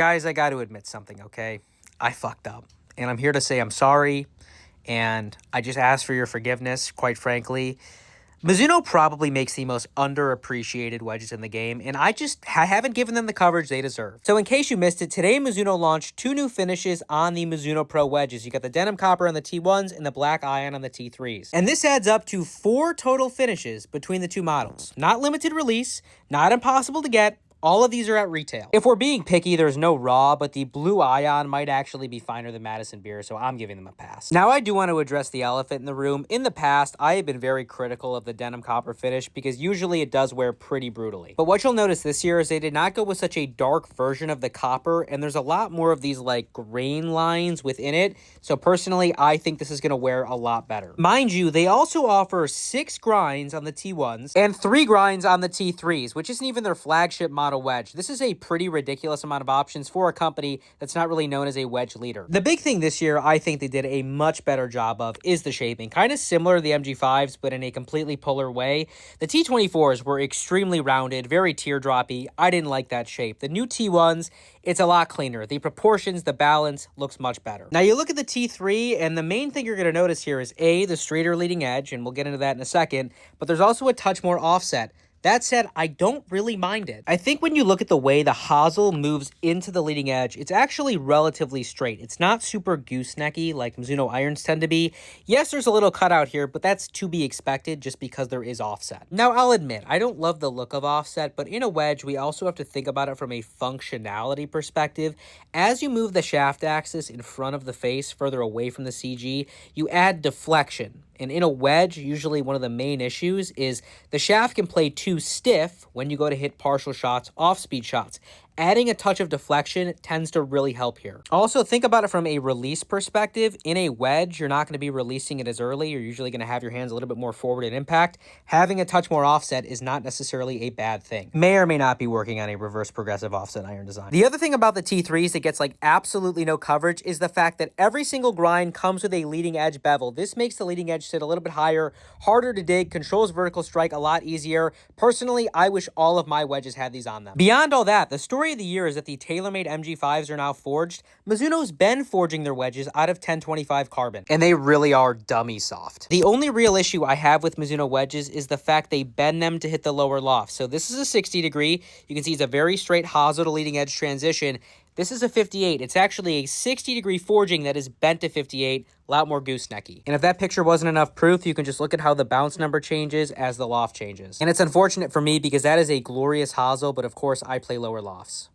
Guys, I got to admit something, okay? I fucked up. And I'm here to say I'm sorry. And I just ask for your forgiveness, quite frankly. Mizuno probably makes the most underappreciated wedges in the game, and I haven't given them the coverage they deserve. So in case you missed it, today Mizuno launched two new finishes on the Mizuno Pro wedges. You got the Denim Copper on the T1s and the Black Iron on the T3s. And this adds up to 4 total finishes between the two models. Not limited release, not impossible to get. All of these are at retail. If we're being picky, there's no raw, but the Blue Ion might actually be finer than Madison Beer, so I'm giving them a pass. Now, I do want to address the elephant in the room. In the past, I have been very critical of the Denim Copper finish because usually it does wear pretty brutally. But what you'll notice this year is they did not go with such a dark version of the copper, and there's a lot more of these like grain lines within it. So personally, I think this is going to wear a lot better. Mind you, they also offer 6 grinds on the T1s and 3 grinds on the T3s, which isn't even their flagship model wedge. This is a pretty ridiculous amount of options for a company that's not really known as a wedge leader. The big thing this year I think they did a much better job of is the shaping. Kind of similar to the MG5s, but in a completely polar way. The T24s were extremely rounded, very teardroppy. I didn't like that shape. The new T1s, it's a lot cleaner. The proportions, the balance looks much better. Now you look at the T3, and the main thing you're going to notice here is the straighter leading edge, and we'll get into that in a second, but there's also a touch more offset. That said, I don't really mind it. I think when you look at the way the hosel moves into the leading edge, it's actually relatively straight. It's not super goosenecky like Mizuno irons tend to be. Yes, there's a little cutout here, but that's to be expected just because there is offset. Now, I'll admit, I don't love the look of offset, but in a wedge, we also have to think about it from a functionality perspective. As you move the shaft axis in front of the face further away from the CG, you add deflection. And in a wedge, usually one of the main issues is the shaft can play too stiff when you go to hit partial shots, off-speed shots. Adding a touch of deflection tends to really help here. Also, think about it from a release perspective. In a wedge, you're not going to be releasing it as early. You're usually going to have your hands a little bit more forward in impact. Having a touch more offset is not necessarily a bad thing. May or may not be working on a reverse progressive offset iron design. The other thing about the T3s that gets like absolutely no coverage is the fact that every single grind comes with a leading edge bevel. This makes the leading edge sit a little bit higher, harder to dig, controls vertical strike a lot easier. Personally, I wish all of my wedges had these on them. Beyond all that, the story of the year is that the TaylorMade MG5s are now forged. Mizuno's been forging their wedges out of 1025 carbon, and they really are dummy soft. The only real issue I have with Mizuno wedges is the fact they bend them to hit the lower loft. So this is a 60 degree. You can see it's a very straight hosel to leading edge transition. This is a 58. It's actually a 60 degree forging that is bent to 58, a lot more goosenecky. And if that picture wasn't enough proof, you can just look at how the bounce number changes as the loft changes. And it's unfortunate for me because that is a glorious hosel, but of course I play lower lofts.